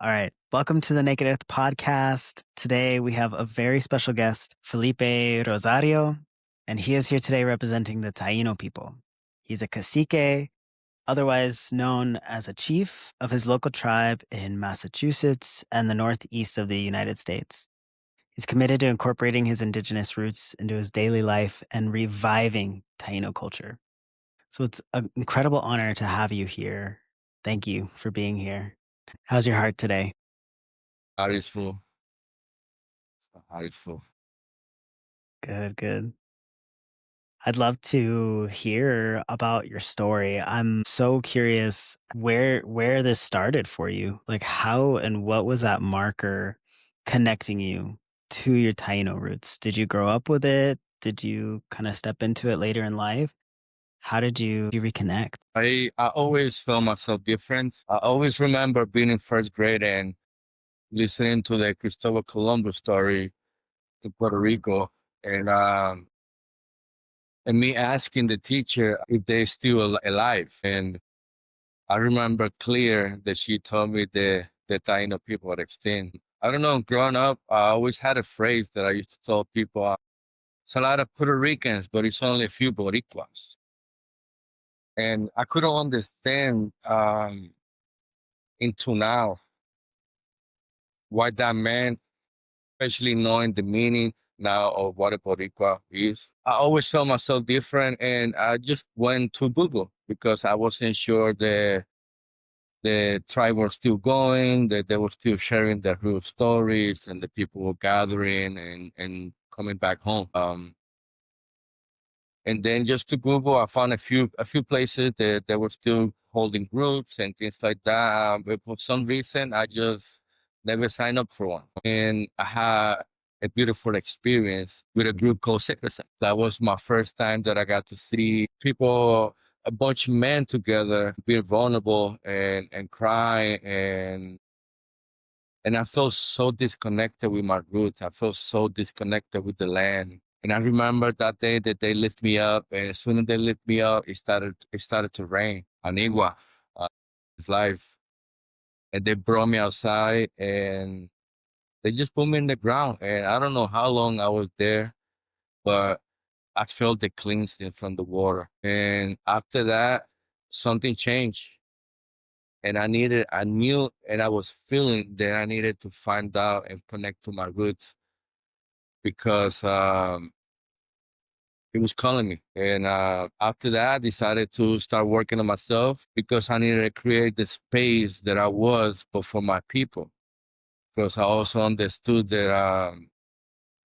All right. Welcome to the Naked Earth podcast. Today we have a very special guest, Felipe Rosario, and he is here today representing the Taino people. He's a cacique, otherwise known as a chief of his local tribe in Massachusetts and the northeast of the United States. He's committed to incorporating his indigenous roots into his daily life and reviving Taino culture. So it's an incredible honor to have you here. Thank you for being here. How's your heart today? Heart is full. Heart is full. Good, good. I'd love to hear about your story. I'm so curious where this started for you. Like how and what was that marker connecting you to your Taino roots? Did you grow up with it? Did you kind of step into it later in life? How did you reconnect? I always felt myself different. I always remember being in first grade and listening to the Cristobal Columbus story in Puerto Rico, and um, and me asking the teacher if they still alive. And I remember clear that she told me the Taino people are extinct. I don't know. Growing up, I always had a phrase that I used to tell people: "It's a lot of Puerto Ricans, but it's only a few Boricuas." And I couldn't understand into now what that meant, especially knowing the meaning now of what a Boricua is. I always felt myself different, and I just went to Google because I wasn't sure the tribe was still going, that they were still sharing their real stories, and the people were gathering and coming back home. And then just to Google, I found a few places that they were still holding groups and things like that. But for some reason, I just never signed up for one. And I had a beautiful experience with a group called Secret. That was my first time that I got to see people, a bunch of men together, being vulnerable and cry and I felt so disconnected with my roots. I felt so disconnected with the land. And I remember that day that they lift me up, and as soon as they lift me up, it started to rain. Anigua, it's life. And they brought me outside, and they just put me in the ground. And I don't know how long I was there, but I felt the cleansing from the water. And after that, something changed. And I knew, and I was feeling that I needed to find out and connect to my roots because it was calling me. And after that, I decided to start working on myself because I needed to create the space that I was, but for my people. Because I also understood that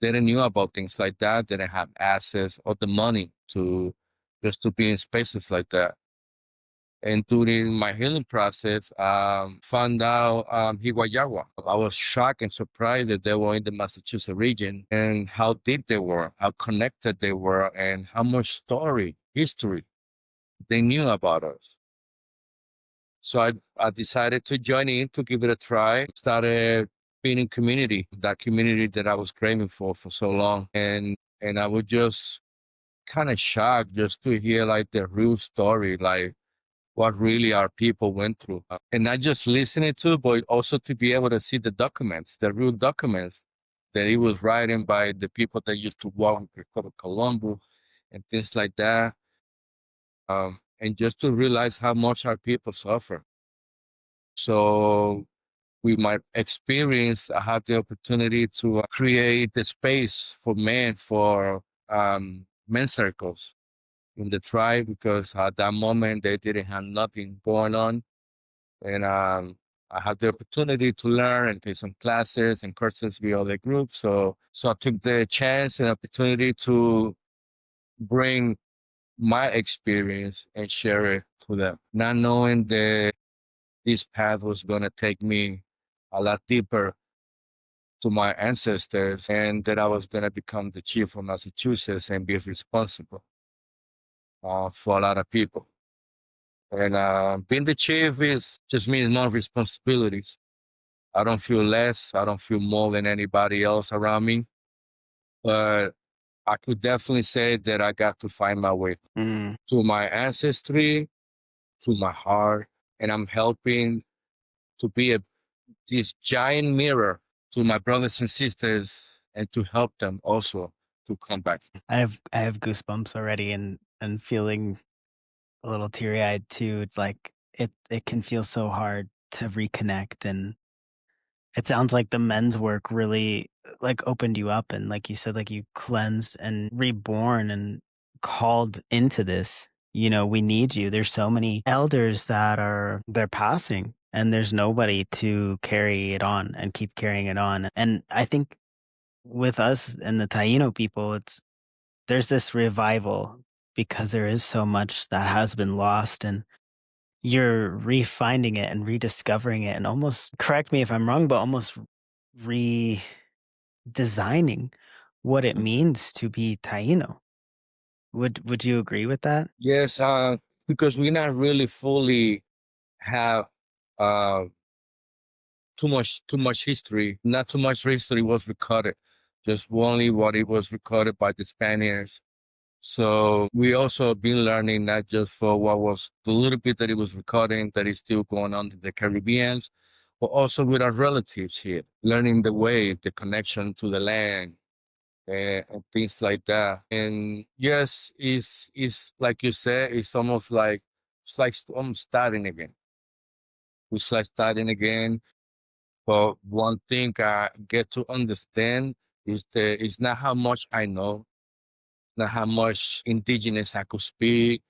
they didn't knew about things like that, they didn't have access or the money to just to be in spaces like that. And during my healing process, found out Higuayawa. I was shocked and surprised that they were in the Massachusetts region and how deep they were, how connected they were, and how much story, history they knew about us. So I decided to join in to give it a try. Started being in community, that community that I was craving for so long. And I was just kind of shocked just to hear like the real story, like what really our people went through. And not just listening to, but also to be able to see the documents, the real documents that he was writing by the people that used to walk with Christopher Colombo and things like that. And just to realize how much our people suffer. So with my experience, I had the opportunity to create the space for men, for men's circles in the tribe because at that moment they didn't have nothing going on. And I had the opportunity to learn and take some classes and courses with other groups. So I took the chance and opportunity to bring my experience and share it to them, not knowing that this path was going to take me a lot deeper to my ancestors and that I was going to become the chief of Massachusetts and be responsible for a lot of people. And being the chief is just means more responsibilities. I don't feel less. I don't feel more than anybody else around me. But I could definitely say that I got to find my way Mm, to my ancestry, to my heart, and I'm helping to be this giant mirror to my brothers and sisters and to help them also to come back. I have goosebumps already and feeling a little teary-eyed too. It's like it can feel so hard to reconnect, and it sounds like the men's work really, like, opened you up and, like you said, like, you cleansed and reborn and called into this. You know, we need you. There's so many elders that they're passing, and there's nobody to carry it on and keep carrying it on. And I think with us and the Taino people, there's this revival because there is so much that has been lost, and you're refinding it and rediscovering it and almost, correct me if I'm wrong, but almost redesigning what it means to be Taino. Would you agree with that? Yes, because we not really fully have uh, too much history. Not too much history was recorded. Just only what it was recorded by the Spaniards. So we also been learning not just for what was the little bit that it was recording that is still going on in the Caribbean, but also with our relatives here, learning the way, the connection to the land, and things like that. And yes, is like you said, it's like almost starting again. It's like starting again. But one thing I get to understand is not how much I know, not how much indigenous I could speak,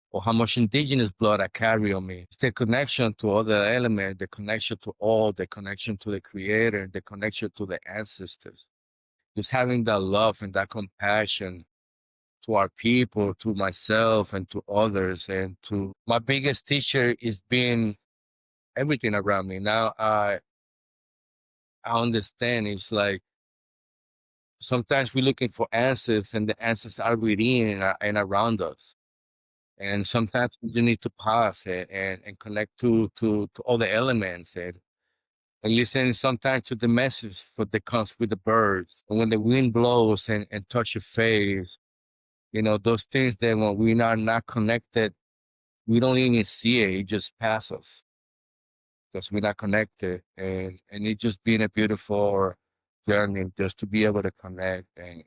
or how much indigenous blood I carry on me. It's the connection to other elements, the connection to all, the connection to the creator, the connection to the ancestors. Just having that love and that compassion to our people, to myself and to others. And to my biggest teacher is being everything around me. Now I understand it's like sometimes we're looking for answers and the answers are within and around us. And sometimes you need to pause and connect to all the elements and listen sometimes to the message that comes with the birds. And when the wind blows and touch your face, those things that when we are not connected, we don't even see it. It just passes because we're not connected. And it just been a beautiful journey just to be able to connect and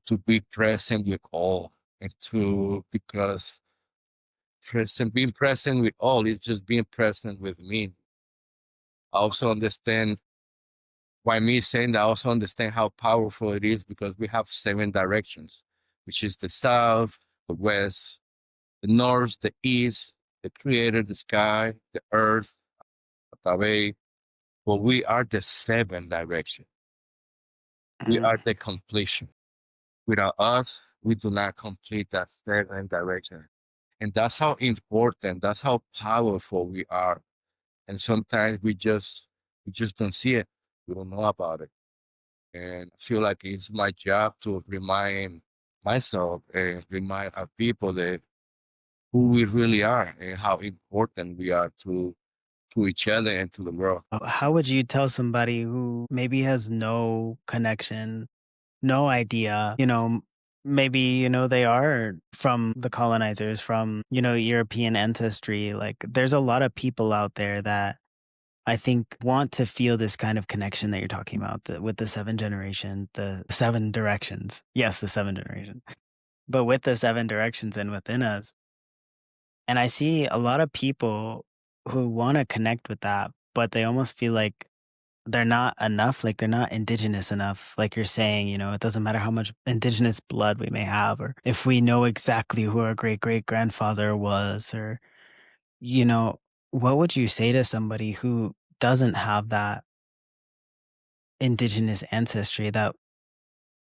to be present with all and to because being present with all is just being present with me. I also understand why me saying that. I also understand how powerful it is because we have seven directions, which is the south, the west, the north, the east, the creator, the sky, the earth, Tabe. Well, we are the seven direction. We Mhm. are the completion. Without us, we do not complete that seven direction. And that's how important, that's how powerful we are. And sometimes we just don't see it. We don't know about it. And I feel like it's my job to remind myself and remind our people that who we really are and how important we are to each other and to the world. How would you tell somebody who maybe has no connection, no idea, maybe, they are from the colonizers, from, European ancestry. Like, there's a lot of people out there that I think want to feel this kind of connection that you're talking about, with the seven generation, the seven directions. Yes, the seven generation, but with the seven directions and within us. And I see a lot of people who want to connect with that, but they almost feel like they're not enough, like they're not indigenous enough. Like you're saying, it doesn't matter how much indigenous blood we may have, or if we know exactly who our great great grandfather was, or, you know, what would you say to somebody who doesn't have that indigenous ancestry that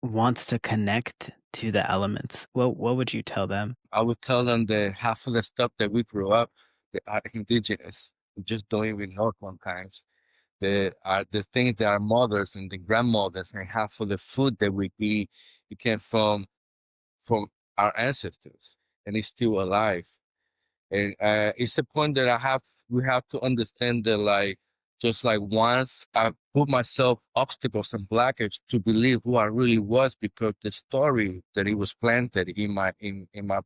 wants to connect to the elements? What would you tell them? I would tell them that half of the stuff that we grew up, they are indigenous. We just don't even know sometimes. They are the things that our mothers and the grandmothers and half of the food that we eat, it came from our ancestors and it's still alive. And it's a point that we have to understand that, like, just like once I put myself obstacles and blockage to believe who I really was because the story that it was planted in my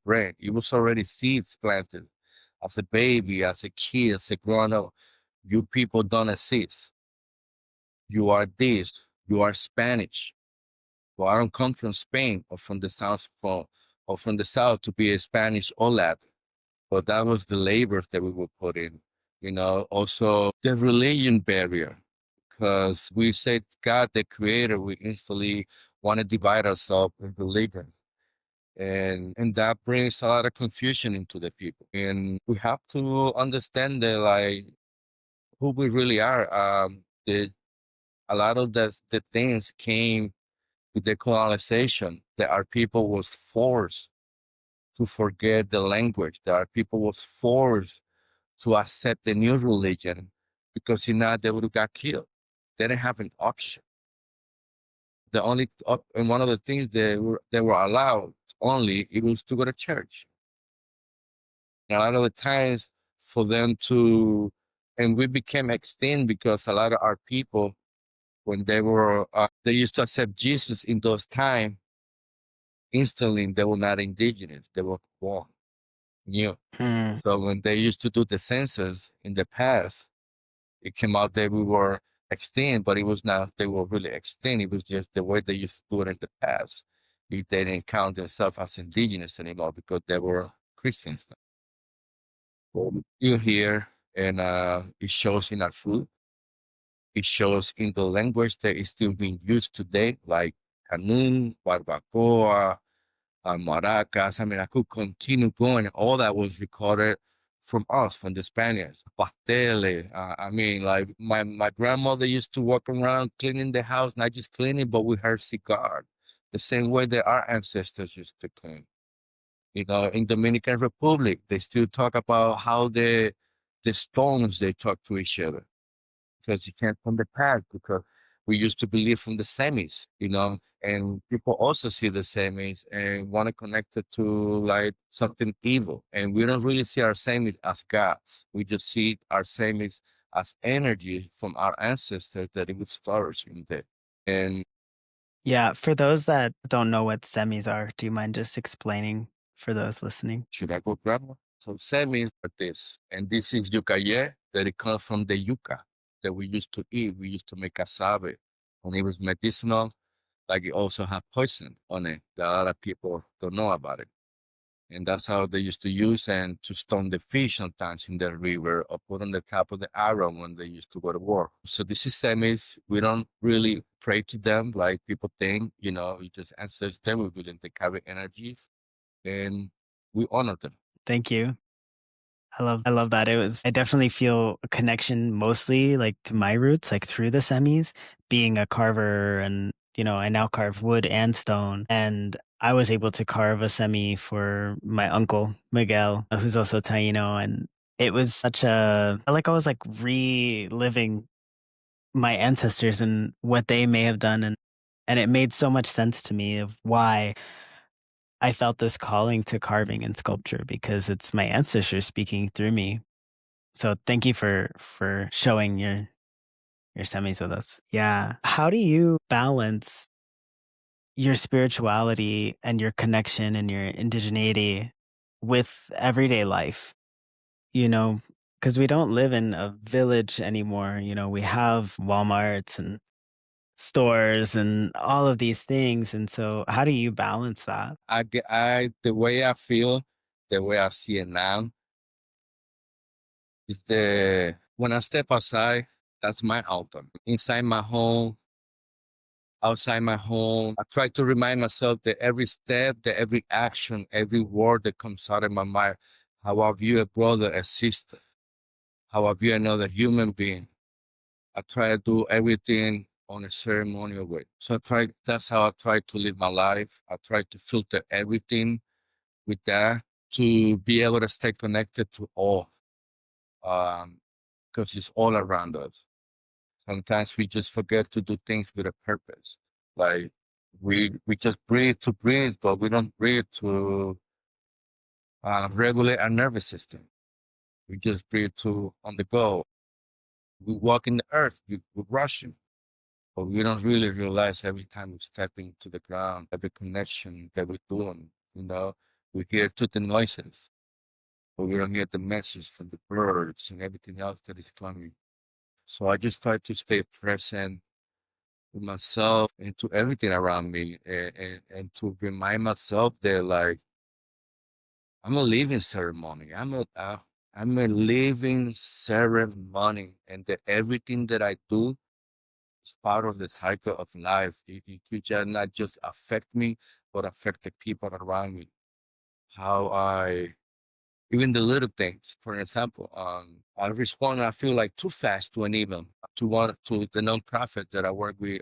brain, it was already seeds planted as a baby, as a kid, as a grown up. You people don't exist. You are this. You are Spanish. Well, I don't come from Spain or from the south or from the south to be a Spanish or Latin. But that was the labor that we would put in. Also the religion barrier, because we said God, the creator, we instantly want to divide ourselves in religions. And that brings a lot of confusion into the people. And we have to understand that like who we really are. A lot of the things came with the colonization, that our people was forced to forget the language, that our people was forced to accept the new religion, because if not, they would have got killed. They didn't have an option. The only and one of the things they were allowed only it was to go to church. And a lot of the times for them to, and we became extinct because a lot of our people, when they used to accept Jesus in those times, instantly they were not indigenous. They were born new. Mm. So when they used to do the census in the past, it came out that we were extinct, but it was not they were really extinct. It was just the way they used to do it in the past. They didn't count themselves as indigenous anymore because they were Christians. You here, and it shows in our food. It shows in the language that is still being used today, like Canun, Barbacoa, maracas. I mean, I could continue going. All that was recorded from us, from the Spaniards. Pasteles. I mean, like my grandmother used to walk around cleaning the house, not just cleaning, but with her cigar, the same way that our ancestors used to clean. In Dominican Republic, they still talk about how the stones they talk to each other, because you can't from the past, because we used to believe from the semis, and people also see the semis and want to connect it to like something evil. And we don't really see our semis as gods. We just see our semis as energy from our ancestors that it was flourishing there. And Yeah, for those that don't know what semis are, do you mind just explaining for those listening? should I go grab one? So semis are this, and this is yucaye, that it comes from the yuca that we used to eat. We used to make casabe, and it was medicinal. Like it also had poison on it that a lot of people don't know about it. And that's how they used to use and to stone the fish sometimes in the river or put on the top of the arrow when they used to go to war. So this is semis. We don't really pray to them like people think, we just ancestors them. We believe they carry energies and we honor them. Thank you. I love that. I definitely feel a connection mostly like to my roots, like through the semis, being a carver and I now carve wood and stone. And I was able to carve a semi for my uncle, Miguel, who's also Taino. And it was like I was like reliving my ancestors and what they may have done. And it made so much sense to me of why I felt this calling to carving and sculpture because it's my ancestors speaking through me. So thank you for showing your semis with us. Yeah. How do you balance your spirituality and your connection and your indigeneity with everyday life? You know, because we don't live in a village anymore. We have Walmarts and stores and all of these things. And so how do you balance that? The way I feel, the way I see it now is when I step outside, that's my altar. Inside my home, outside my home. I try to remind myself that every step, that every action, every word that comes out of my mind, how I view a brother, a sister, how I view another human being. I try to do everything on a ceremonial way. So that's how I try to live my life. I try to filter everything with that to be able to stay connected to all, because it's all around us. Sometimes we just forget to do things with a purpose. Like we just breathe to breathe, but we don't breathe to regulate our nervous system. We just breathe to on the go. We walk in the earth, we're rushing, but we don't really realize every time we step into the ground, every connection that we're doing. We hear to the noises, but we don't hear the message from the birds and everything else that is coming. So I just try to stay present to myself and to everything around me, and to remind myself that like I'm a living ceremony. I'm a living ceremony, and that everything that I do is part of the cycle of life. It just not just affect me, but affect the people around me. How I even the little things. For example, I respond. I feel like too fast to an email to the nonprofit that I work with,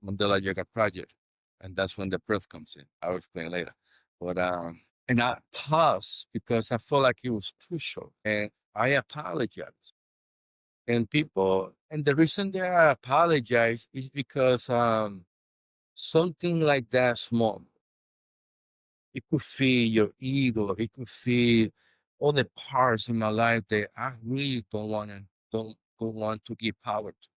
Mandela Yoga Project, and that's when the birth comes in. I'll explain later. But and I paused because I felt like it was too short, and I apologize. And people, and the reason that I apologize is because something like that small, it could feel your ego, it could feel all the parts in my life that I really don't want to give power to.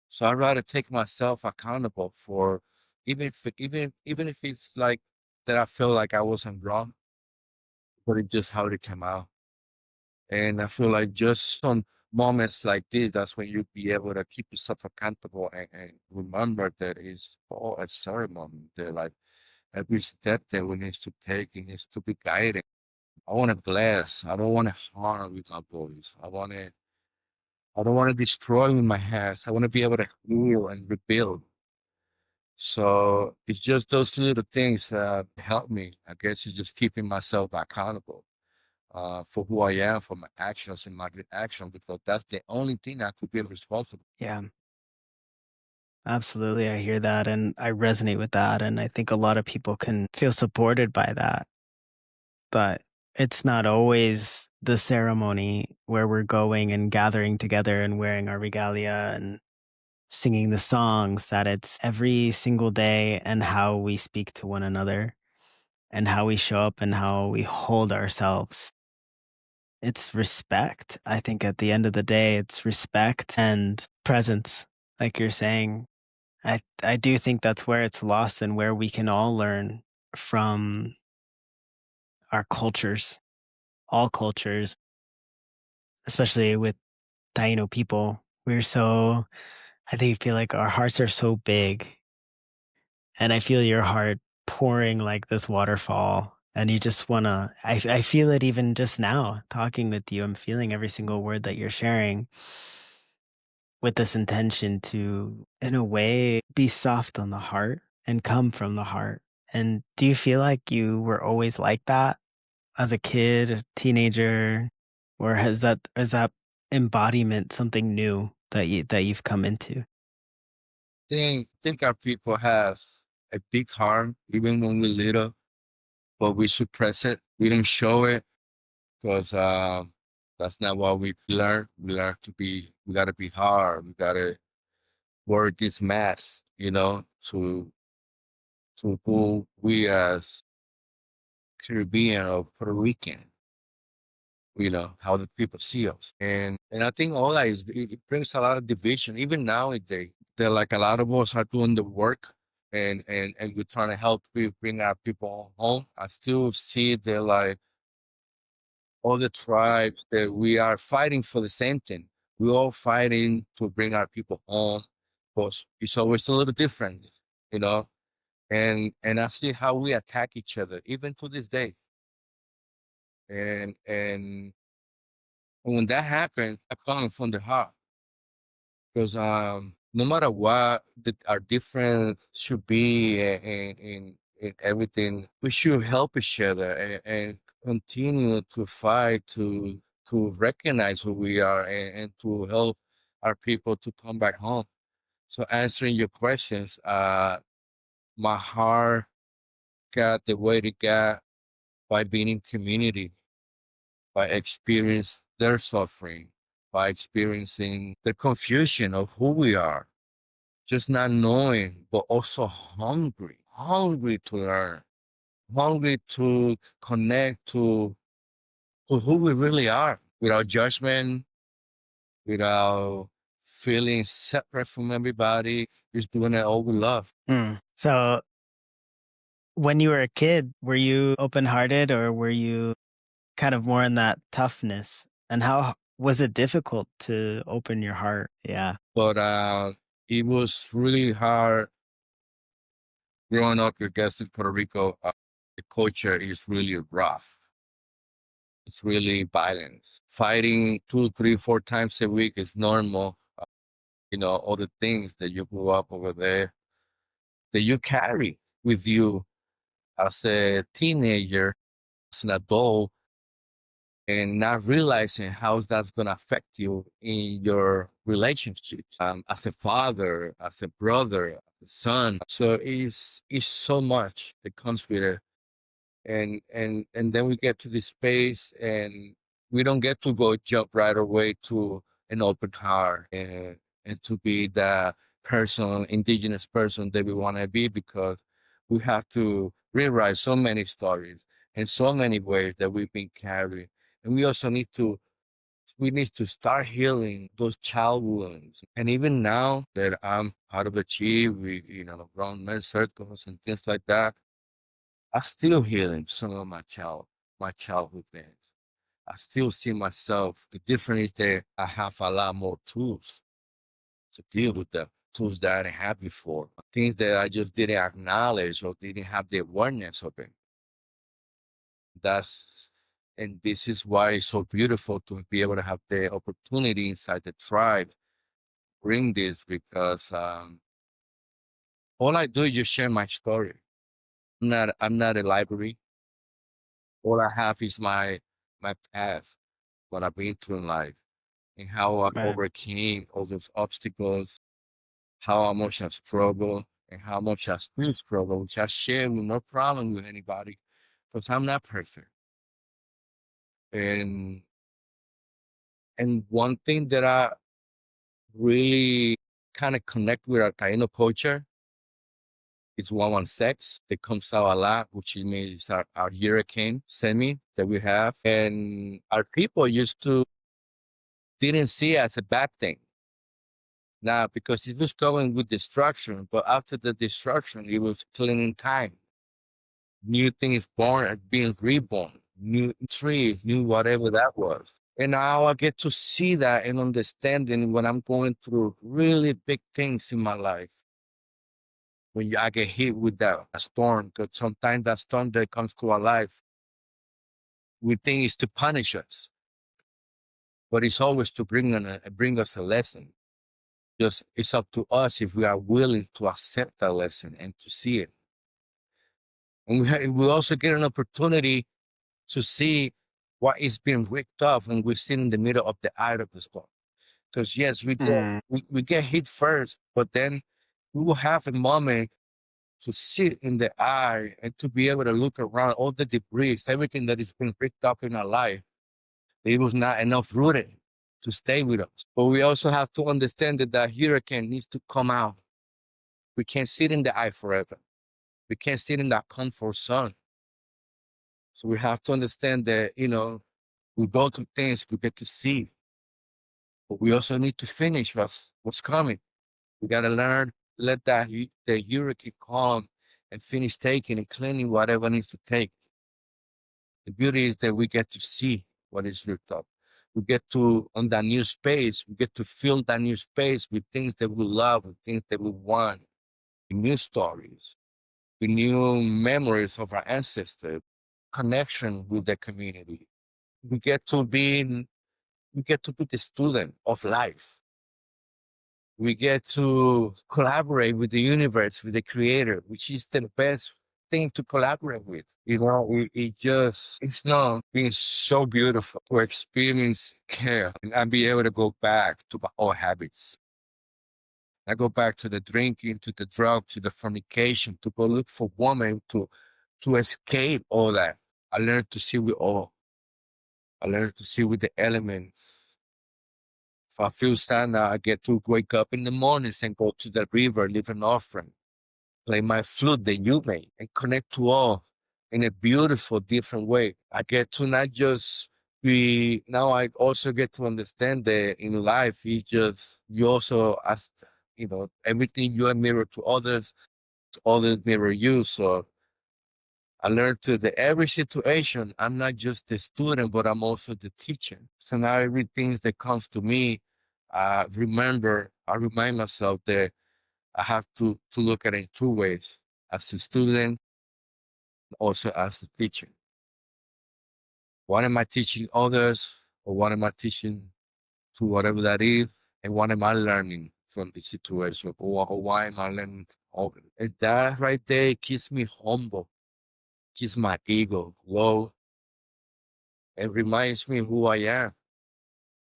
So I'd rather take myself accountable for even if it's like that I feel like I wasn't wrong, but it just how it came out. And I feel like just on moments like this, that's when you'll be able to keep yourself accountable and remember that it's all a ceremony. That like every step that we need to take, it needs to be guided. I want to bless. I don't want to harm with my voice. I don't want to destroy with my hands. I want to be able to heal and rebuild. So it's just those little things that help me. I guess it's just keeping myself accountable for who I am, for my actions and my good action, because that's the only thing I could be responsible. Yeah, absolutely. I hear that and I resonate with that. And I think a lot of people can feel supported by that. But it's not always the ceremony where we're going and gathering together and wearing our regalia and singing the songs, that it's every single day and how we speak to one another and how we show up and how we hold ourselves. It's respect. I think at the end of the day, it's respect and presence, like you're saying. I do think that's where it's lost and where we can all learn from our cultures, all cultures, especially with Taino people. We're so, I think, feel like our hearts are so big. And I feel your heart pouring like this waterfall. And you just want to, I feel it even just now talking with you. I'm feeling every single word that you're sharing with this intention to, in a way, be soft on the heart and come from the heart. And do you feel like you were always like that as a kid, a teenager, or is that embodiment something new that you've come into? Think our people have a big heart, even when we're little, but we suppress it. We don't show it because that's not what we learn. We learn to be. We gotta be hard. We gotta wear this mask, to who we as Caribbean or Puerto Rican, how the people see us. And I think all that it brings a lot of division. Even nowadays, there like a lot of us are doing the work and we're trying to help bring our people home. I still see that like all the tribes that we are fighting for the same thing. We're all fighting to bring our people home. But it's always a little different, you know. And I see how we attack each other, even to this day. And when that happens, I come from the heart because no matter what our difference should be in everything, we should help each other and continue to fight to recognize who we are and to help our people to come back home. So answering your questions, my heart got the way it got by being in community, by experiencing their suffering, by experiencing the confusion of who we are, just not knowing, but also hungry to learn, hungry to connect to who we really are without judgment, without feeling separate from everybody, just doing it all we love. So when you were a kid, were you open-hearted or were you kind of more in that toughness? And Was it difficult to open your heart? Yeah. But it was really hard growing up. Your guest in Puerto Rico, the culture is really rough. It's really violent. Fighting two, three, four times a week is normal. All the things that you grew up over there that you carry with you as a teenager, as an adult, and not realizing how that's going to affect you in your relationships, as a father, as a brother, as a son. So it's so much that comes with it. And then we get to this space, and we don't get to go jump right away to an open heart, and to be the person, indigenous person that we want to be, because we have to rewrite so many stories in so many ways that we've been carrying. And we also need to start healing those child wounds. And even now that I'm out of the chief, grown men circles and things like that, I still healing some of my childhood things. I still see myself. The difference is that I have a lot more tools to deal with the tools that I didn't have before. Things that I just didn't acknowledge or didn't have the awareness of it. That's and this is why it's so beautiful to be able to have the opportunity inside the tribe bring this, because all I do is just share my story. I'm not a library. All I have is my path, what I've been through in life, and how I Right. overcame all those obstacles, how much I struggle, and how much I still struggle, which I share with no problem with anybody, because I'm not perfect. And one thing that I really kind of connect with our Taino culture is Guabancex that comes out a lot, which means our hurricane semi that we have. And our people used to didn't see it as a bad thing. Now, because it was going with destruction, but after the destruction, it was cleaning time. New things born and being reborn, new trees, new whatever that was. And now I get to see that and understanding when I'm going through really big things in my life. I get hit with that a storm, because sometimes that storm that comes to our life, we think is to punish us, but it's always to bring us a lesson. Just it's up to us if we are willing to accept that lesson and to see it. And we also get an opportunity to see what is being ripped off when we sit in the middle of the eye of the storm. Because yes, Mm. we get hit first, but then we will have a moment to sit in the eye and to be able to look around all the debris, everything that is being picked up in our life. It was not enough rooted to stay with us. But we also have to understand that that hurricane needs to come out. We can't sit in the eye forever. We can't sit in that comfort zone. So we have to understand that, we go through things we get to see, but we also need to finish what's coming. We got to learn, let the hurricane calm and finish taking and cleaning whatever needs to take. The beauty is that we get to see what is ripped up. We get to, on that new space, we get to fill that new space with things that we love, with things that we want, with new stories, with new memories of our ancestors, connection with the community. We get to be we get to be the student of life. We get to collaborate with the universe, with the creator, which is the best thing to collaborate with. It's not been so beautiful to experience care and be able to go back to my old habits. I go back to the drinking, to the drug, to the fornication, to go look for woman, to escape all that. I learned to see with all. I learned to see with the elements. If I feel sad now, I get to wake up in the mornings and go to the river, leave an offering, play my flute that you made, and connect to all in a beautiful, different way. I get to not just now I also get to understand that in life, you also, as everything you mirror to others mirror you. So I learned to the every situation, I'm not just the student, but I'm also the teacher. So now everything that comes to me, I remind myself that I have to look at it in two ways, as a student, also as a teacher. What am I teaching others, or what am I teaching to whatever that is, and what am I learning from the situation, or why am I learning all of it? And that right there keeps me humble, keeps my ego low, and reminds me who I am.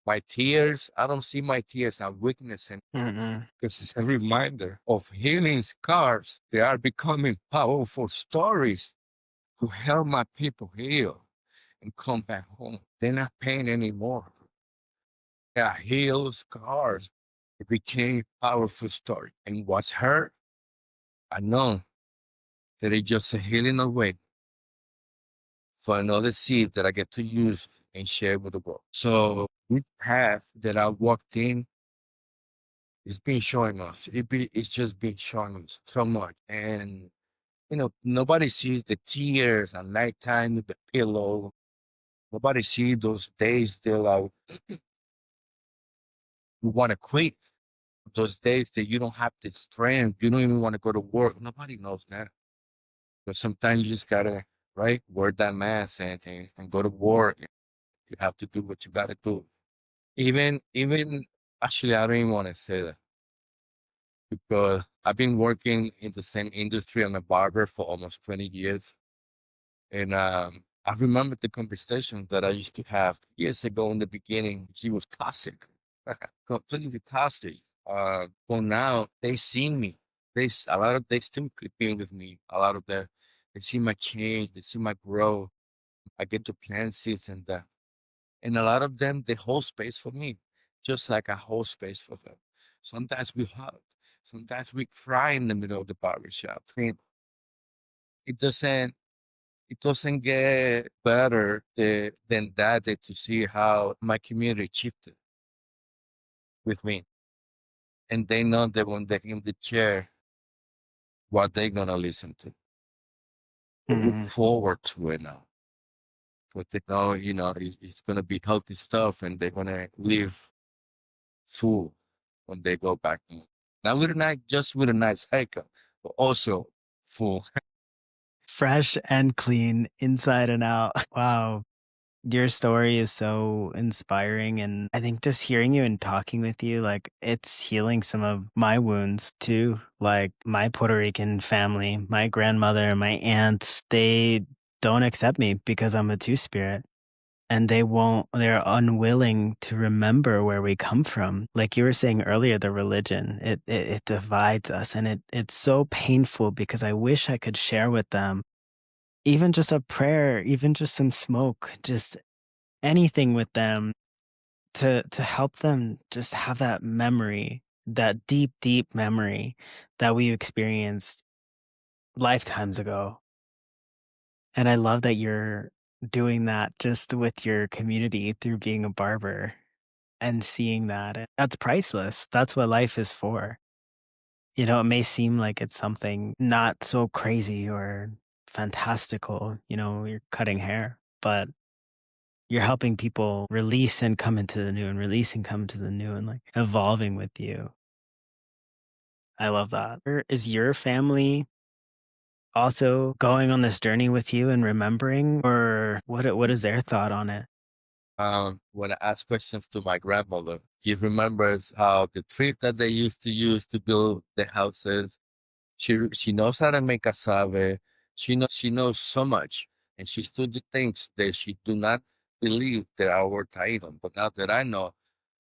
My tears, I don't see my tears as weakness, and Mm-mm. because it's a reminder of healing scars. They are becoming powerful stories to help my people heal and come back home. They're not pain anymore. They are healed scars. It became powerful story. And what's hurt, I know that it's just a healing away for another seed that I get to use and share with the world. So this path that I walked in, it's been showing us. It's just been showing us so much. And nobody sees the tears at nighttime with the pillow. Nobody sees those days they're like, you want to quit. Those days that you don't have the strength. You don't even want to go to work. Nobody knows that. But sometimes you just gotta, right, wear that mask and go to work. You have to do what you gotta do. Even actually, I don't even want to say that because I've been working in the same industry. I'm a barber for almost 20 years. And I remember the conversation that I used to have years ago in the beginning. He was toxic, completely toxic. But now they see me. A lot of they still keeping with me. A lot of them, they see my change. They see my growth. I get to plant seeds and that. And a lot of them, they hold space for me, just like I hold space for them. Sometimes we hug. Sometimes we cry in the middle of the barbershop. And it doesn't it doesn't get better than that to see how my community shifted with me. And they know that when they're in the chair, what they're gonna listen to. They look Mm. forward to it now. But they know, it's gonna be healthy stuff and they're gonna live full when they go back home. Not with a nice, just with a nice haircut, but also full. Fresh and clean inside and out. Wow. Your story is so inspiring, and I think just hearing you and talking with you, like, it's healing some of my wounds too. Like, my Puerto Rican family, my grandmother, my aunts, they don't accept me because I'm a two-spirit, and they're unwilling to remember where we come from. Like you were saying earlier, the religion, it divides us, and it's so painful because I wish I could share with them even just a prayer, even just some smoke, just anything with them to help them just have that memory, that deep, deep memory that we experienced lifetimes ago. And I love that you're doing that just with your community through being a barber and seeing that. That's priceless. That's what life is for. It may seem like it's something not so crazy or fantastical, you're cutting hair, but you're helping people release and come into the new and release and come to the new and like evolving with you. I love that. Is your family also going on this journey with you and remembering, or what is their thought on it? When I ask questions to my grandmother, he remembers how the trip that they used to use to build the houses. She knows how to make cassave. She knows so much, and she still do things that she do not believe that are Taino. But now that I know,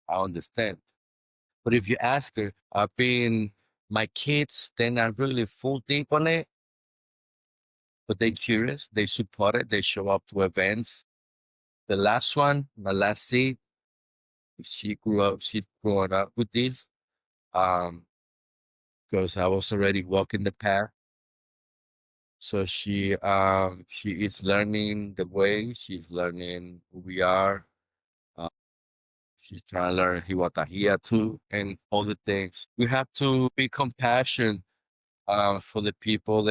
I understand. But if you ask her, I've been my kids, they're not really full deep on it, but they curious, they support it, they show up to events. The last one, my last seed, she grew up with this, um, because I was already walking the path. So she is learning the way, she's learning who we are. Uh, she's trying to learn Hiwatajia too and all the things. We have to be compassionate for the people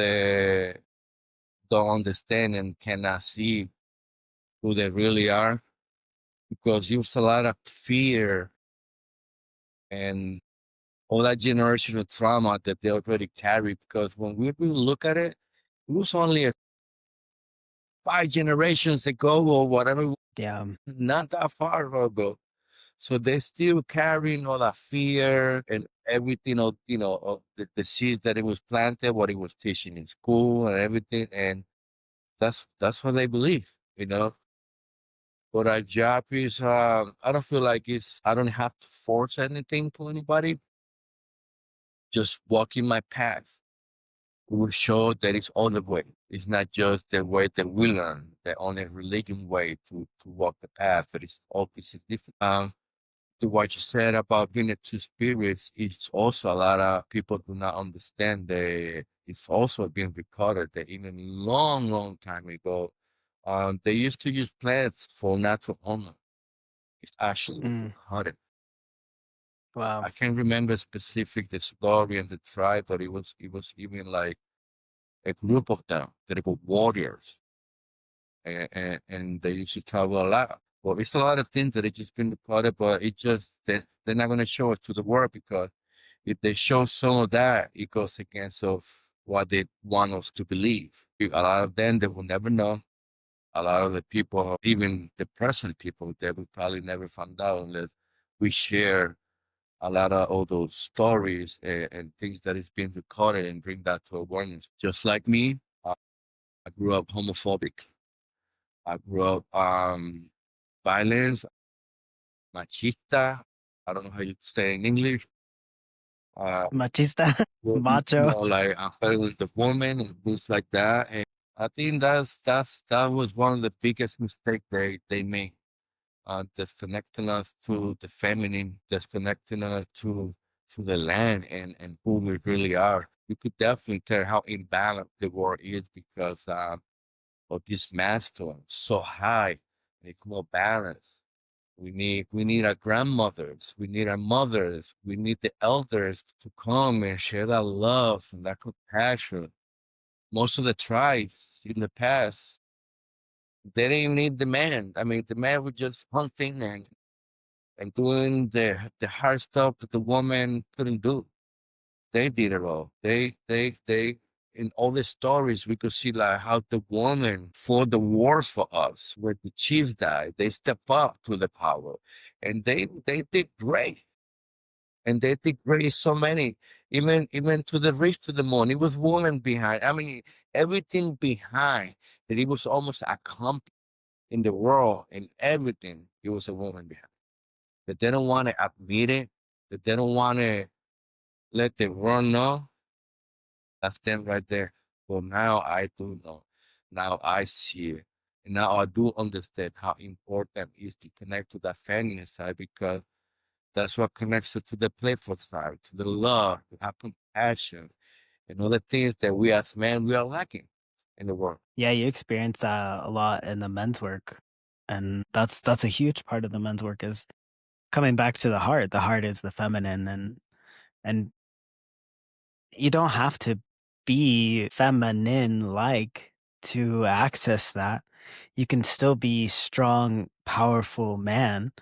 don't understand and cannot see who they really are because there's a lot of fear and all that generational trauma that they already carry. Because when we really look at it, it was only 5 generations ago or whatever, Yeah. not that far ago. So they're still carrying all that fear and everything of, of the seeds that it was planted, what it was teaching in school and everything. And that's what they believe, you know. But our job is, I don't feel like I don't have to force anything to anybody. Just walking my path will show that it's all the way. It's not just the way that we learn, the only religion way to walk the path. That is obviously different. To what you said about being the two spirits, it's also a lot of people do not understand that it's also been recorded that even long, long time ago, they used to use plants for natural honor. It's actually Mm, recorded. wow. I can't remember specific the story and the tribe, but it was even like a group of them that were warriors, and they used to travel a lot. Well, it's a lot of things that it just been recorded, but it just they're not going to show it to the world because if they show some of that, it goes against of what they want us to believe. A lot of them they will never know. A lot of the people, even the present people, they will probably never find out unless we share a lot of all those stories and things that is being recorded and bring that to awareness. Just like me, I grew up homophobic. I grew up violence, machista. I don't know how you say in English. Uh, Machista, well, macho. like I fell with the woman and things like that. And I think that was one of the biggest mistakes they made. Disconnecting us to the feminine, disconnecting us to the land and who we really are. You could definitely tell how imbalanced the world is because of this masculine so high. It's more balanced. We need our grandmothers, we need our mothers, we need the elders to come and share that love and that compassion. Most of the tribes in the past, they didn't even need the man. I mean, the man was just hunting and doing the hard stuff that the woman couldn't do. They did it all. They in all the stories we could see like how the woman fought the wars for us. Where the chiefs died, they step up to the power, and they did great. And they did great. So many, even to the rich to the moon. It was woman behind. I mean, everything behind that. It was almost a company in the world and everything. It was a woman behind. That they don't want to admit it. That they don't want to let the world know. That's them right there. But now I do know. Now I see it. And now I do understand how important it is to connect to that feminine side because that's what connects us to the playful side, to the love, to have compassion, and other things that we as men we are lacking in the world. Yeah, you experience that a lot in the men's work, and that's a huge part of the men's work is coming back to the heart. The heart is the feminine, and you don't have to be feminine-like to access that. You can still be strong, powerful man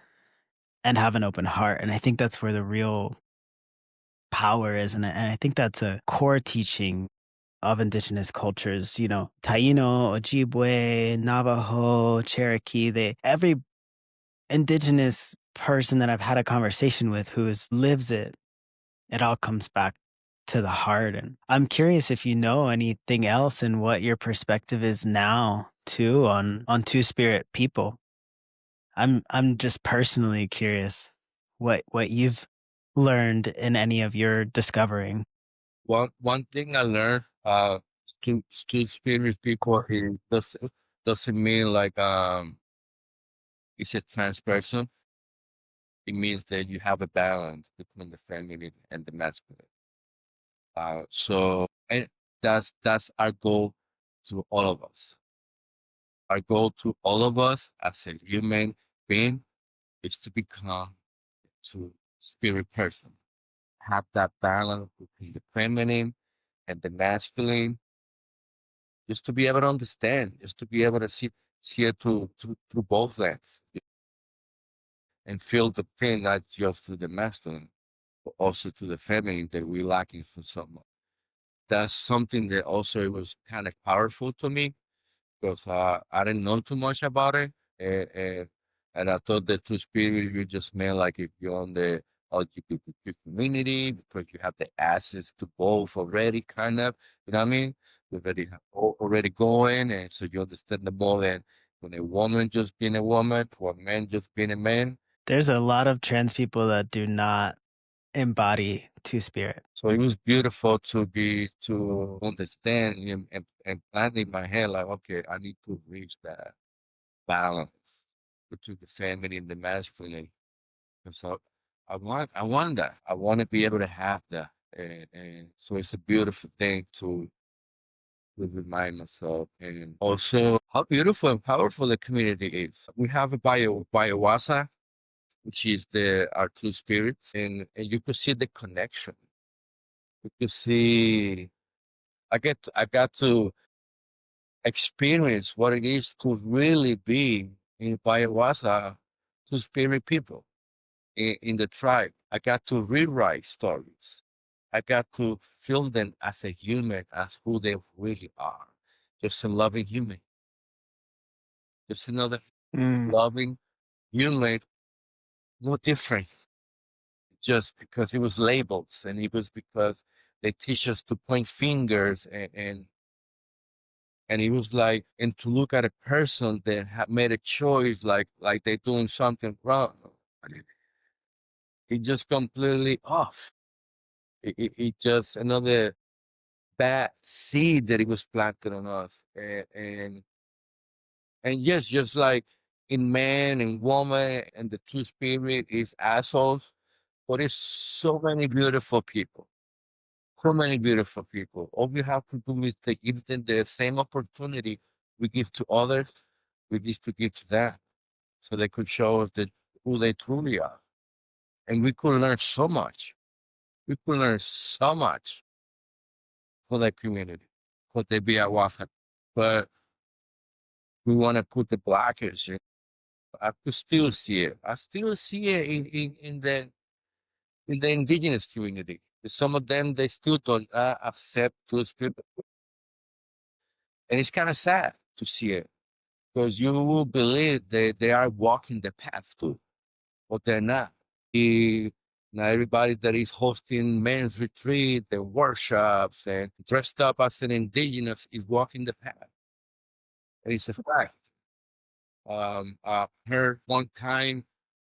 and have an open heart, and I think that's where the real power is, and I think that's a core teaching of indigenous cultures, Taino, Ojibwe, Navajo, Cherokee, every indigenous person that I've had a conversation with lives it, it all comes back to the heart. And I'm curious if you know anything else and what your perspective is now too on two spirit people. I'm just personally curious what you've learned in any of your discovering. One thing I learned to spirit people is doesn't mean like it's a trans person. It means that you have a balance between the feminine and the masculine. So and that's our goal to all of us. Our goal to all of us as a human being is to become to spirit person. Have that balance between the feminine and the masculine just to be able to understand, just to be able to see it through both lenses and feel the pain not just to the masculine, but also to the feminine that we're lacking for someone. That's something that also was kind of powerful to me because I didn't know too much about it. And, and I thought that two spirit you just meant like if you're on the LGBTQ community because you have the access to both already, kind of, you know what I mean? You already already going, and so you understand the more than when a woman just being a woman, for a man just being a man. There's a lot of trans people that do not embody two spirit. So it was beautiful to understand and plant in my head like, okay, I need to reach that balance between the feminine and the masculine. And so I want that. I want to be able to have that. And so it's a beautiful thing to remind myself. And also how beautiful and powerful the community is. We have a bayawasa, which is our two spirits, and you could see the connection. You could see I got to experience what it is to really be in bayawasa two spirit people in the tribe. I got to rewrite stories. I got to feel them as a human, as who they really are. Just a loving human. Just another Mm. loving human, no different. Just because it was labels and it was because they teach us to point fingers and it was like and to look at a person that had made a choice like they're doing something wrong. It just completely off. It just another bad seed that it was planted on us. And yes, just like in man and woman and the two spirit is assholes, but it's so many beautiful people. So many beautiful people. All we have to do is to give them the same opportunity we give to others, we need to give to them. So they could show us that who they truly are. And we could learn so much. We could learn so much for that community, for the Biawaka. But we want to put the blockers in. I could still see it. I still see it in the indigenous community. Some of them they still don't accept those people, and it's kind of sad to see it because you will believe they are walking the path too, but they're not. Now everybody that is hosting men's retreat, the workshops, and dressed up as an indigenous is walking the path. And it's a fact. I heard one time,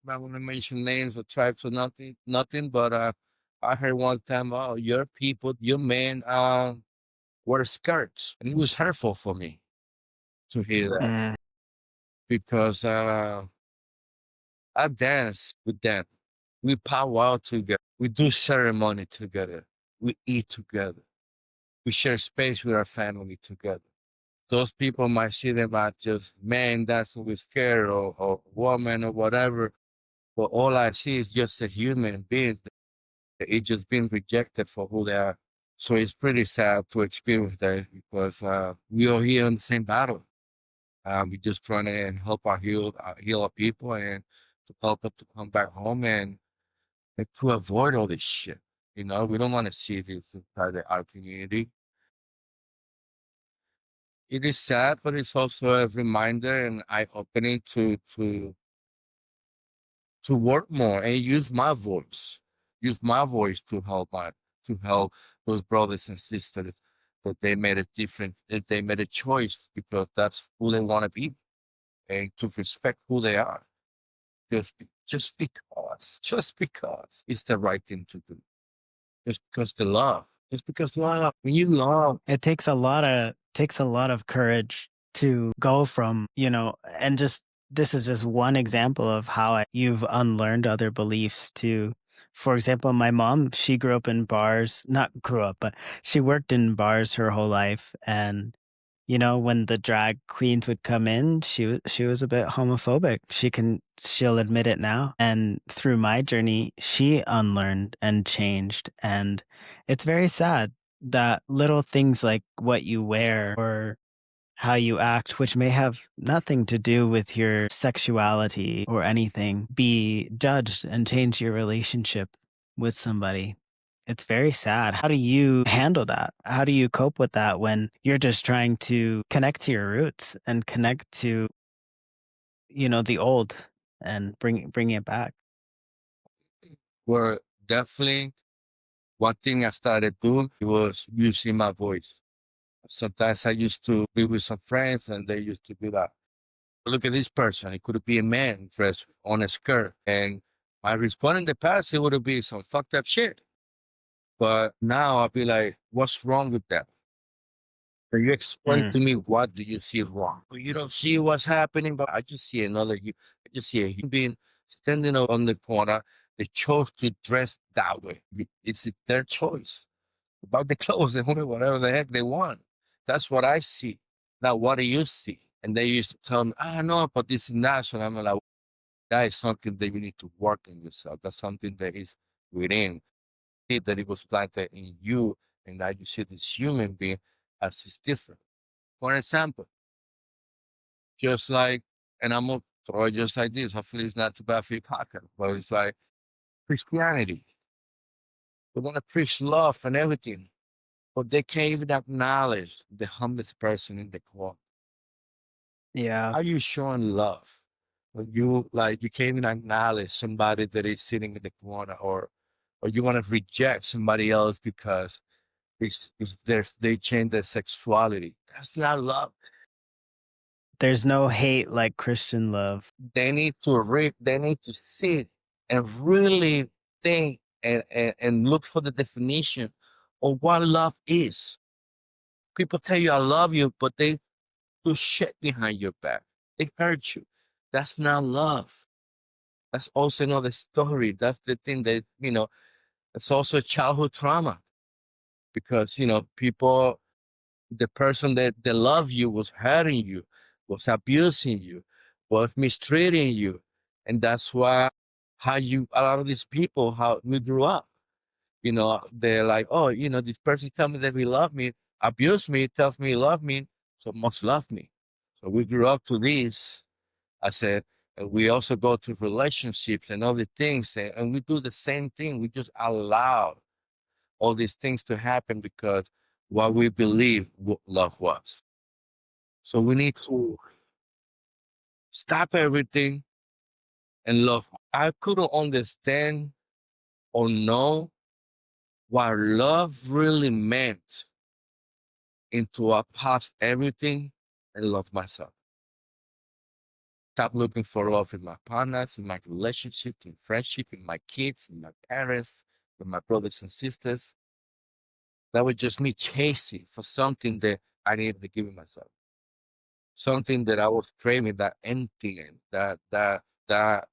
I'm not gonna mention names or tribes or nothing, but I heard one time, oh, your people, your men wear skirts. And it was hurtful for me to hear that Mm. because I dance with them. We powwow together. We do ceremony together. We eat together. We share space with our family together. Those people might see them as just men dancing with skirt or woman or whatever. But all I see is just a human being. It just been rejected for who they are. So it's pretty sad to experience that because we are here in the same battle. We're just trying to help heal our people and to help them to come back home and to avoid all this shit. You know, we don't want to see this inside our community. It is sad, but it's also a reminder and eye opening to work more and use my voice to help those brothers and sisters that they made a different that they made a choice because that's who they want to be and to respect who they are just because it's the right thing to do just because love when you love. It takes a lot of courage to go from, and just this is just one example of how you've unlearned other beliefs to, for example, my mom, she grew up in bars, not grew up, but she worked in bars her whole life. And, when the drag queens would come in, she was a bit homophobic. She'll admit it now. And through my journey, she unlearned and changed. And it's very sad that little things like what you wear or how you act, which may have nothing to do with your sexuality or anything, be judged and change your relationship with somebody. It's very sad. How do you handle that? How do you cope with that when you're just trying to connect to your roots and connect to, the old and bring it back? Where definitely one thing I started doing was using my voice. Sometimes I used to be with some friends and they used to be like, look at this person. It could be a man dressed on a skirt. And my response in the past, it would be some fucked up shit. But now I'll be like, what's wrong with that? Can you explain Mm. to me what do you see wrong? Well, you don't see what's happening, but I just see another you. I just see a human being standing on the corner. They chose to dress that way. It's their choice about the clothes. They wear whatever the heck they want. That's what I see. Now, what do you see? And they used to tell me, no, but this is national. I'm like, that is something that you need to work on yourself. That's something that is within. See that it was planted in you, and that you see this human being as is different. For example, just like, and I'm gonna throw it just like this. Hopefully, it's not too bad for your pocket, but it's like Christianity. They want to preach love and everything, but they can't even acknowledge the humblest person in the club. Yeah. How you showing love when you can't even acknowledge somebody that is sitting in the corner, or you want to reject somebody else because they change their sexuality. That's not love. There's no hate like Christian love. They need to read, they need to sit and really think and look for the definition of what love is. People tell you I love you, but they do shit behind your back. They hurt you. That's not love. That's also another story. That's the thing that, it's also childhood trauma because, people, the person that they love you was hurting you, was abusing you, was mistreating you. And that's why a lot of these people, how we grew up, they're like, oh, this person tell me that he love me, abuse me, tells me he love me, so must love me. So we grew up to this. I said, we also go to relationships and other things, and we do the same thing. We just allow all these things to happen because what we believe love was. So we need to stop everything and love. I couldn't understand or know what love really meant until I passed everything and love myself. Stop looking for love in my partners, in my relationship, in friendship, in my kids, in my parents, with my brothers and sisters. That was just me chasing for something that I needed to give myself. Something that I was craving, that emptying, that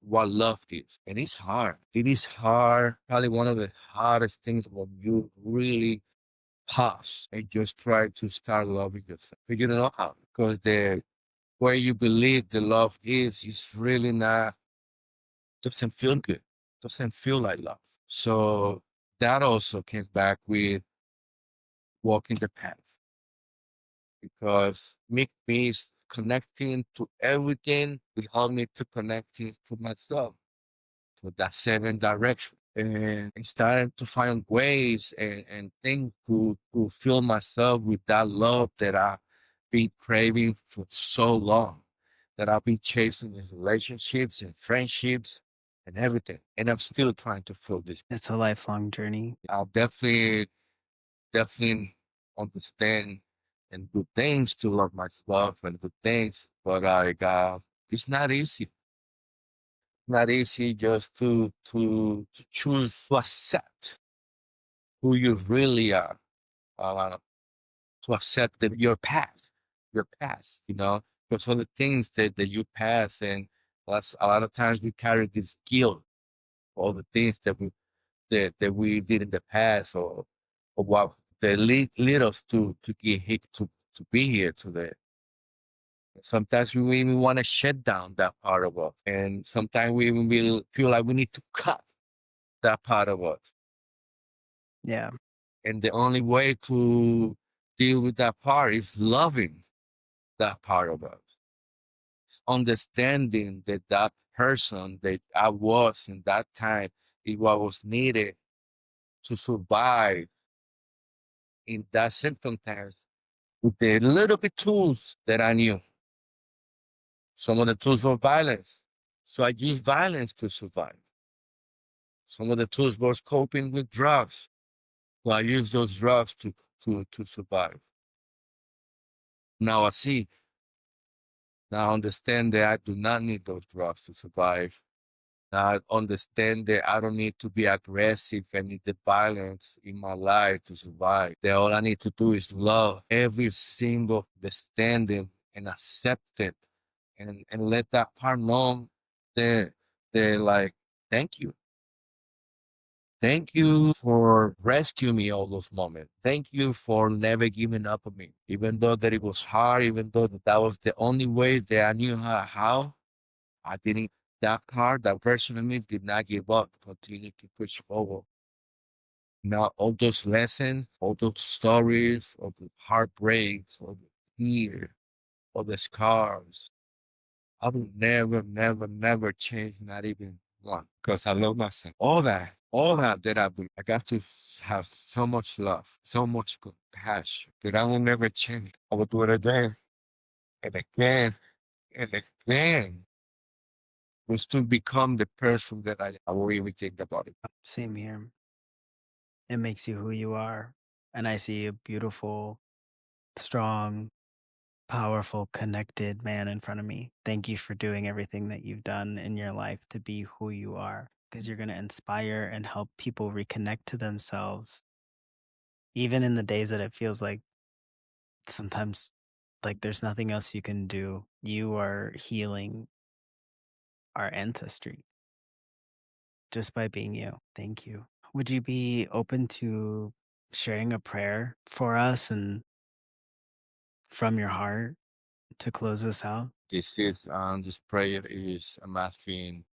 what love is. And it's hard. It is hard. Probably one of the hardest things when you really pause and just try to start loving yourself. But you don't know how. Because the where you believe the love is really not doesn't feel good. Doesn't feel like love. So that also came back with walking the path because make me connecting to everything will help me to connecting to myself, to that seven direction. And I started to find ways and things to fill myself with that love that I've been craving for so long, that I've been chasing in relationships and friendships and everything. And I'm still trying to fill this. It's a lifelong journey. I'll definitely understand and do things to love myself and do things, but like it's not easy. Not easy just to choose to accept who you really are, uh, to accept that your past, because all the things that you pass, and that's a lot of times we carry this guilt, all the things that we did in the past, or what they lead us to get hit to be here today. Sometimes we even want to shut down that part of us, and sometimes we even will feel like we need to cut that part of us. Yeah. And the only way to deal with that part is loving that part of us, understanding that that person that I was in that time is what was needed to survive in that circumstance with the little bit tools that I knew. Some of the tools were violence. So I used violence to survive. Some of the tools was coping with drugs. So I used those drugs to survive. Now I see, now I understand that I do not need those drugs to survive. Now I understand that I don't need to be aggressive and need the violence in my life to survive. That all I need to do is love every single understanding and accept it and let that part know that they're like, thank you. Thank you for rescuing me all those moments. Thank you for never giving up on me. Even though that it was hard, even though that was the only way that I knew how, I didn't, that part, that version of me did not give up, continued to push forward. Now, all those lessons, all those stories, all the heartbreaks, all the fear, all the scars, I will never, never, never change, not even one, because I love myself. All that I got to have so much love, so much compassion that I will never change. I will do it again and again and again, was to become the person that I will even think about it. Same here. It makes you who you are. And I see a beautiful, strong, powerful, connected man in front of me. Thank you for doing everything that you've done in your life to be who you are, because you're going to inspire and help people reconnect to themselves, even in the days that it feels like sometimes like there's nothing else you can do. You are healing our ancestry just by being you. Thank you. Would you be open to sharing a prayer for us and from your heart to close this out? This prayer is I'm asking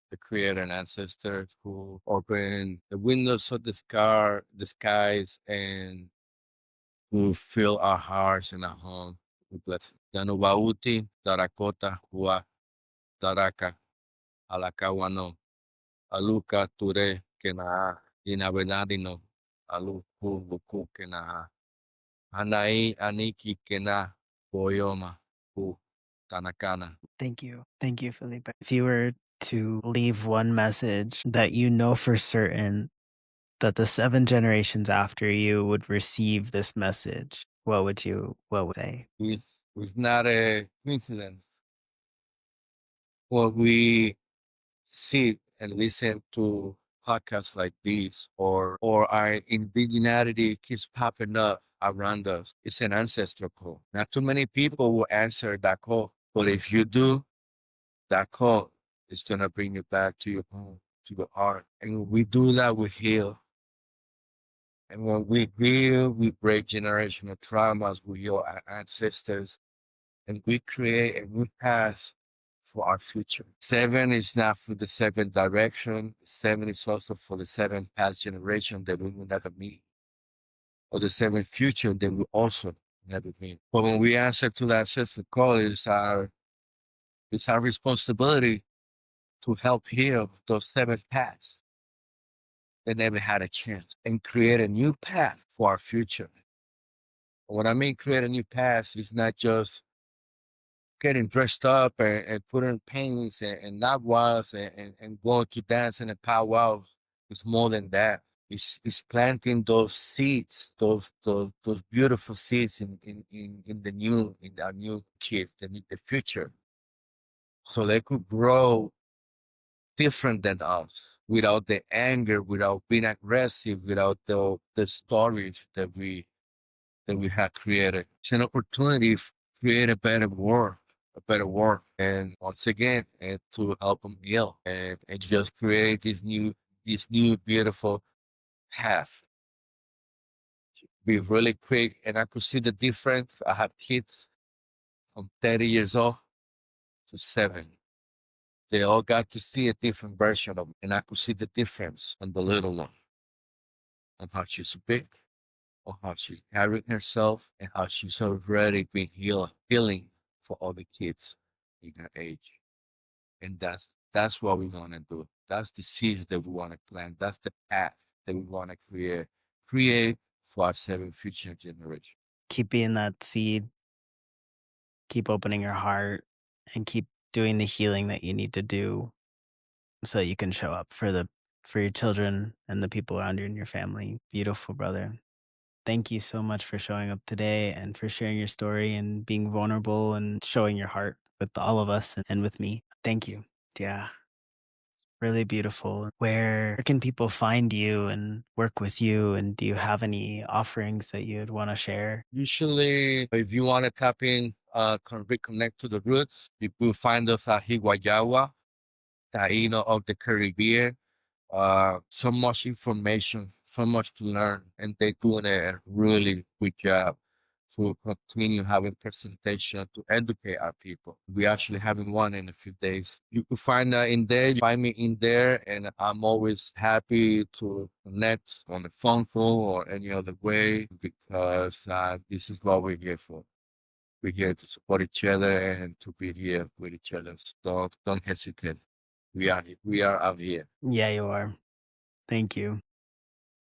the creator and ancestors who open the windows of the skies, and who fill our hearts and our home with blessings. Yanubauti, Tarakota, Hua, Taraka, Alakawano, Aluka, Ture, Kenaa, Inabenadino, Aluku, Buku, Kenaa, Hanai, Aniki, Kena, Boyoma, Hu, Tanakana. Thank you. Thank you, Felipe. If you were to leave one message that you know for certain that the 7 generations after you would receive this message, what would say? It's not a coincidence. What we sit and listen to podcasts like these, or our indigeneity keeps popping up around us. It's an ancestral call. Not too many people will answer that call, but if you do, that call is gonna bring you back to your home, to your heart. And when we do that, we heal. And when we heal, we break generational traumas with your ancestors, and we create a new path for our future. 7 is not for the 7th direction. 7 is also for the 7th past generation that we will never meet, or the 7th future that we also never meet. But when we answer to that ancestral call, it's our responsibility to help heal those 7 paths that never had a chance and create a new path for our future. What I mean, create a new path is not just getting dressed up and putting paints and not was and going to dance and a powwow. It's more than that. It's planting those seeds, those beautiful seeds in our new kids, the future, so they could grow different than us, without the anger, without being aggressive, without the stories that we have created. It's an opportunity to create a better world. And once again, and to help them heal and just create this new beautiful path. Be really quick, and I could see the difference. I have kids from 30 years old to 7. They all got to see a different version of me, and I could see the difference on the little one, on how she's big, on how she carried herself and how she's already been healing for other kids in her age. And that's what we want to do. That's the seeds that we want to plant. That's the path that we want to create for our seven future generations. Keep being that seed, keep opening your heart, and keep doing the healing that you need to do so that you can show up for your children and the people around you and your family. Beautiful, brother. Thank you so much for showing up today and for sharing your story and being vulnerable and showing your heart with all of us and with me. Thank you. Yeah, really beautiful. Where can people find you and work with you? And do you have any offerings that you'd want to share? Usually, if you want to tap in, reconnect to the roots, you will find us at Higuayawa, Taino of the Caribbean. So much information, so much to learn, and they're doing a really good job to continue having presentation to educate our people. We actually having one in a few days. You can find in there, you find me in there, and I'm always happy to connect on a phone call or any other way because this is what we're here for. We're here to support each other and to be here with each other. So don't hesitate. We are out here. Yeah, you are. Thank you.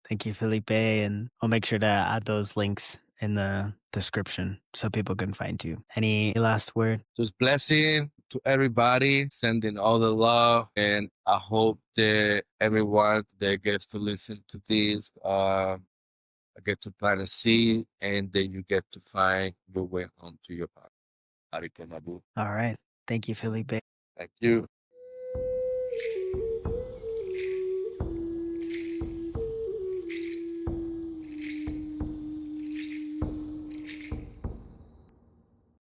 Thank you, Felipe. And I'll make sure to add those links in the description so people can find you. Any last word? Just blessing to everybody, sending all the love, and I hope that everyone that gets to listen to this, get to plant a seed, and then you get to find your way home to your heart. Arigato. All right. Thank you, Felipe. Thank you.